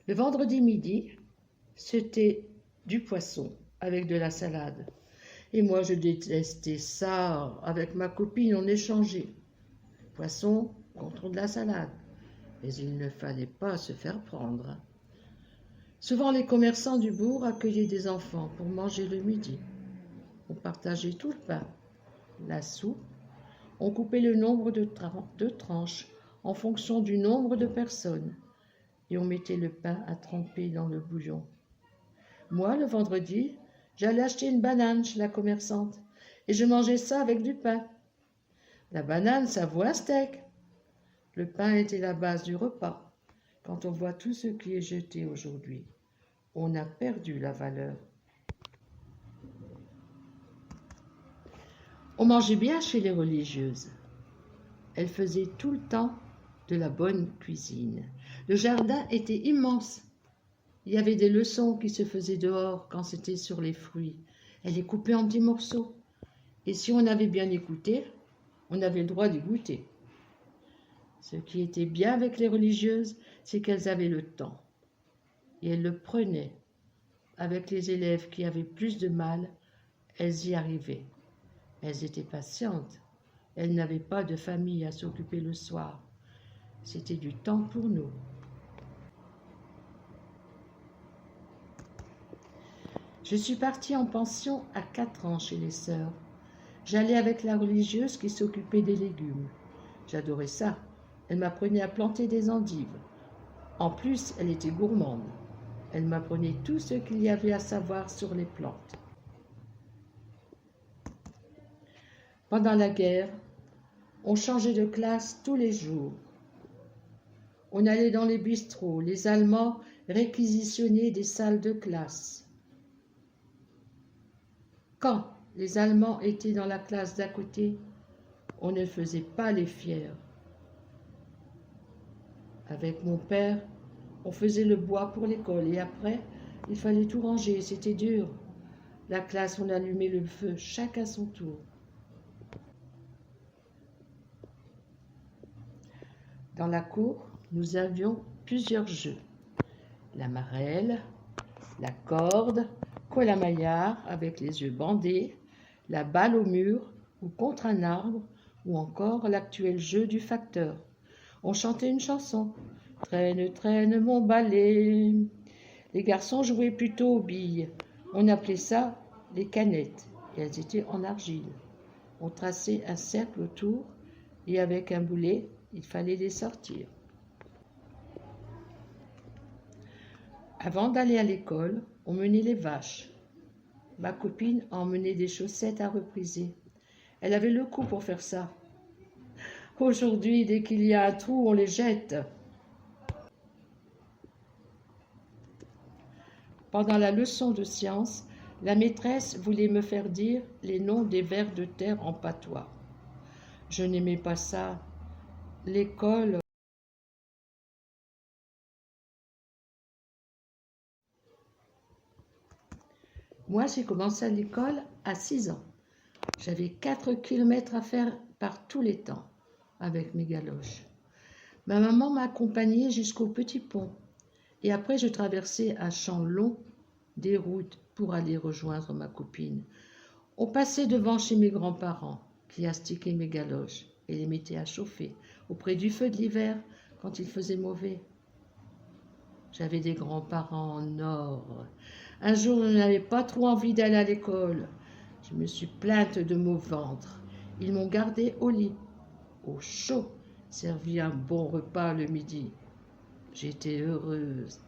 Le vendredi midi, c'était du poisson avec de la salade. Et moi, je détestais ça. Avec ma copine, on échangeait. Poisson contre de la salade. Mais il ne fallait pas se faire prendre. Souvent, les commerçants du bourg accueillaient des enfants pour manger le midi. On partageait tout le pain, la soupe. On coupait le nombre de tranches en fonction du nombre de personnes. Et on mettait le pain à tremper dans le bouillon. Moi, le vendredi, j'allais acheter une banane chez la commerçante et je mangeais ça avec du pain. La banane, ça vaut un steak. Le pain était la base du repas. Quand on voit tout ce qui est jeté aujourd'hui, on a perdu la valeur. On mangeait bien chez les religieuses. Elles faisaient tout le temps de la bonne cuisine. Le jardin était immense. Il y avait des leçons qui se faisaient dehors quand c'était sur les fruits. Elles les coupaient en petits morceaux. Et si on avait bien écouté, on avait le droit d'y goûter. Ce qui était bien avec les religieuses, c'est qu'elles avaient le temps. Et elles le prenaient. Avec les élèves qui avaient plus de mal, elles y arrivaient. Elles étaient patientes. Elles n'avaient pas de famille à s'occuper le soir. C'était du temps pour nous. Je suis partie en pension à 4 ans chez les sœurs. J'allais avec la religieuse qui s'occupait des légumes. J'adorais ça. Elle m'apprenait à planter des endives. En plus, elle était gourmande. Elle m'apprenait tout ce qu'il y avait à savoir sur les plantes. Pendant la guerre, on changeait de classe tous les jours. On allait dans les bistrots. Les Allemands réquisitionnaient des salles de classe. Quand les Allemands étaient dans la classe d'à côté, on ne faisait pas les fiers. Avec mon père, on faisait le bois pour l'école et après, il fallait tout ranger, c'était dur. La classe, on allumait le feu, chacun son tour. Dans la cour, nous avions plusieurs jeux. La marelle, la corde, colamaillard avec les yeux bandés, la balle au mur ou contre un arbre, ou encore l'actuel jeu du facteur. On chantait une chanson. Traîne, traîne mon balai. Les garçons jouaient plutôt aux billes. On appelait ça les canettes, et elles étaient en argile. On traçait un cercle autour, et avec un boulet, il fallait les sortir. Avant d'aller à l'école, on menait les vaches. Ma copine emmenait des chaussettes à repriser. Elle avait le coup pour faire ça. Aujourd'hui, dès qu'il y a un trou, on les jette. Pendant la leçon de sciences, la maîtresse voulait me faire dire les noms des vers de terre en patois. Je n'aimais pas ça. L'école... Moi, j'ai commencé à l'école à 6 ans. J'avais 4 kilomètres à faire par tous les temps avec mes galoches. Ma maman m'a accompagnée jusqu'au petit pont. Et après, je traversais un champ long des routes pour aller rejoindre ma copine. On passait devant chez mes grands-parents qui astiquaient mes galoches et les mettaient à chauffer auprès du feu de l'hiver quand il faisait mauvais. J'avais des grands-parents en or. Un jour, je n'avais pas trop envie d'aller à l'école. Je me suis plainte de mon ventre. Ils m'ont gardée au lit, au chaud, servi un bon repas le midi. J'étais heureuse.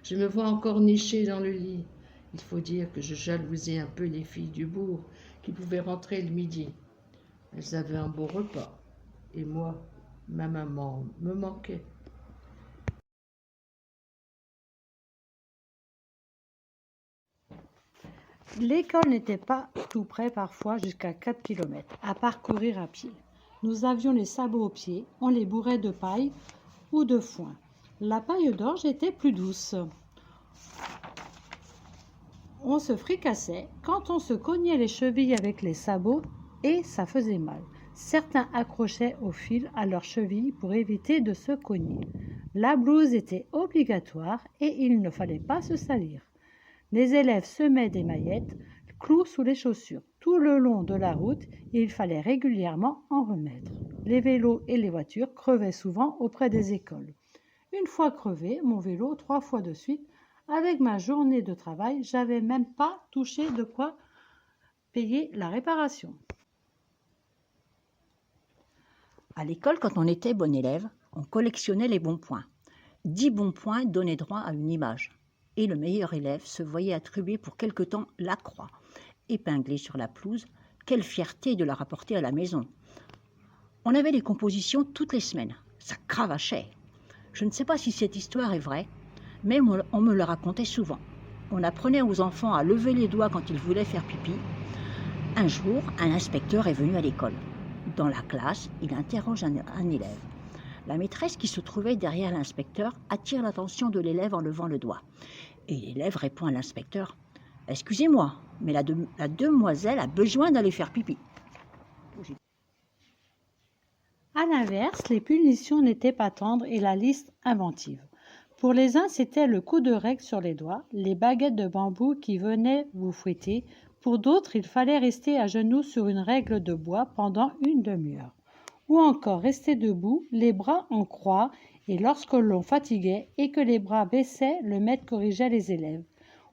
Je me vois encore nichée dans le lit. Il faut dire que je jalousais un peu les filles du bourg qui pouvaient rentrer le midi. Elles avaient un bon repas. Et moi, ma maman me manquait. L'école n'était pas tout près parfois jusqu'à 4 kilomètres à parcourir à pied. Nous avions les sabots aux pieds, on les bourrait de paille ou de foin. La paille d'orge était plus douce. On se fricassait quand on se cognait les chevilles avec les sabots et ça faisait mal. Certains accrochaient au fil à leurs chevilles pour éviter de se cogner. La blouse était obligatoire et il ne fallait pas se salir. Les élèves semaient des maillettes, clous sous les chaussures. Tout le long de la route, il fallait régulièrement en remettre. Les vélos et les voitures crevaient souvent auprès des écoles. Une fois crevé, mon vélo 3 fois de suite, avec ma journée de travail, j'avais même pas touché de quoi payer la réparation. À l'école, quand on était bon élève, on collectionnait les bons points. 10 bons points donnaient droit à une image. Et le meilleur élève se voyait attribuer pour quelque temps la croix. Épinglée sur la pelouse, quelle fierté de la rapporter à la maison. On avait les compositions toutes les semaines. Ça cravachait. Je ne sais pas si cette histoire est vraie, mais on me le racontait souvent. On apprenait aux enfants à lever les doigts quand ils voulaient faire pipi. Un jour, un inspecteur est venu à l'école. Dans la classe, il interroge un élève. La maîtresse qui se trouvait derrière l'inspecteur attire l'attention de l'élève en levant le doigt. Et l'élève répond à l'inspecteur « Excusez-moi, mais la demoiselle a besoin d'aller faire pipi. » À l'inverse, les punitions n'étaient pas tendres et la liste inventive. Pour les uns, c'était le coup de règle sur les doigts, les baguettes de bambou qui venaient vous fouetter. Pour d'autres, il fallait rester à genoux sur une règle de bois pendant une demi-heure. Ou encore rester debout, les bras en croix, et lorsque l'on fatiguait et que les bras baissaient, le maître corrigeait les élèves.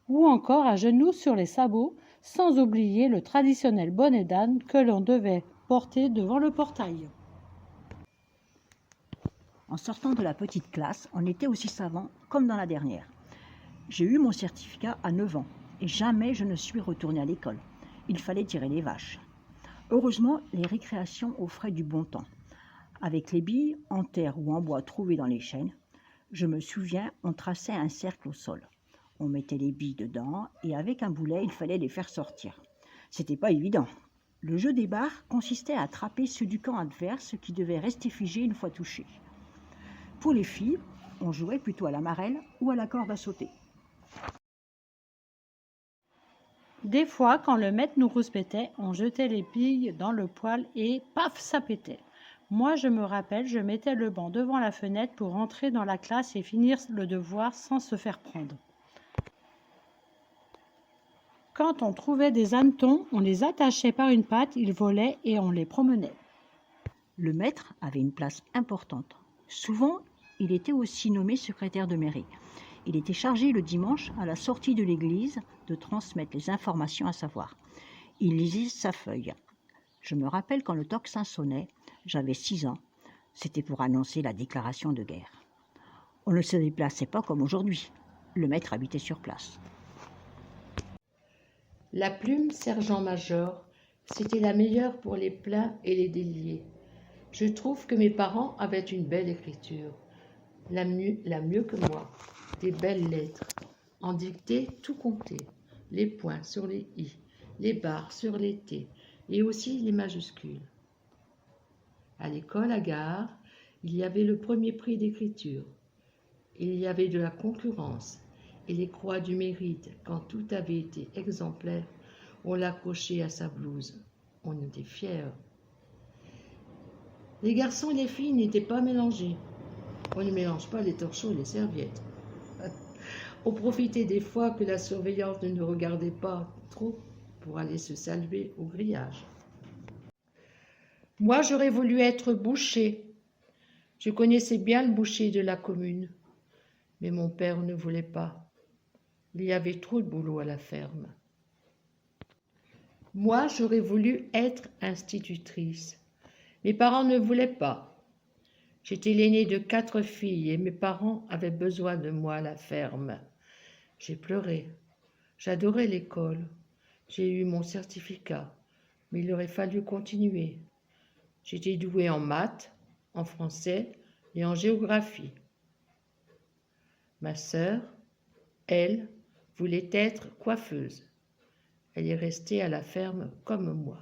Ou encore à genoux sur les sabots, sans oublier le traditionnel bonnet d'âne que l'on devait porter devant le portail. En sortant de la petite classe, on était aussi savants comme dans la dernière. J'ai eu mon certificat à 9 ans et jamais je ne suis retournée à l'école. Il fallait tirer les vaches. Heureusement, les récréations offraient du bon temps. Avec les billes, en terre ou en bois trouvées dans les chênes, je me souviens, on traçait un cercle au sol. On mettait les billes dedans et avec un boulet, il fallait les faire sortir. C'était pas évident. Le jeu des barres consistait à attraper ceux du camp adverse qui devaient rester figés une fois touchés. Pour les filles, on jouait plutôt à la marelle ou à la corde à sauter. Des fois, quand le maître nous rouspétait, on jetait les billes dans le poêle et paf, ça pétait. Moi, je me rappelle, je mettais le banc devant la fenêtre pour rentrer dans la classe et finir le devoir sans se faire prendre. Quand on trouvait des hannetons, on les attachait par une patte, ils volaient et on les promenait. Le maître avait une place importante. Souvent, il était aussi nommé secrétaire de mairie. Il était chargé le dimanche, à la sortie de l'église, de transmettre les informations à savoir. Il lisait sa feuille. Je me rappelle quand le tocsin sonnait, j'avais 6 ans. C'était pour annoncer la déclaration de guerre. On ne se déplaçait pas comme aujourd'hui. Le maître habitait sur place. La plume sergent-major, c'était la meilleure pour les pleins et les déliés. Je trouve que mes parents avaient une belle écriture, la mieux que moi, des belles lettres. En dictée, tout comptait, les points sur les i, les barres sur les t, et aussi les majuscules. À l'école, à Gare, il y avait le premier prix d'écriture. Il y avait de la concurrence, et les croix du mérite, quand tout avait été exemplaire, on l'accrochait à sa blouse. On était fiers. Les garçons et les filles n'étaient pas mélangés. On ne mélange pas les torchons et les serviettes. On profitait des fois que la surveillance ne nous regardait pas trop pour aller se saluer au grillage. Moi, j'aurais voulu être boucher. Je connaissais bien le boucher de la commune, mais mon père ne voulait pas. Il y avait trop de boulot à la ferme. Moi, j'aurais voulu être institutrice. Mes parents ne voulaient pas. J'étais l'aînée de 4 filles et mes parents avaient besoin de moi à la ferme. J'ai pleuré. J'adorais l'école. J'ai eu mon certificat, mais il aurait fallu continuer. J'étais douée en maths, en français et en géographie. Ma sœur, elle, voulait être coiffeuse. Elle est restée à la ferme comme moi.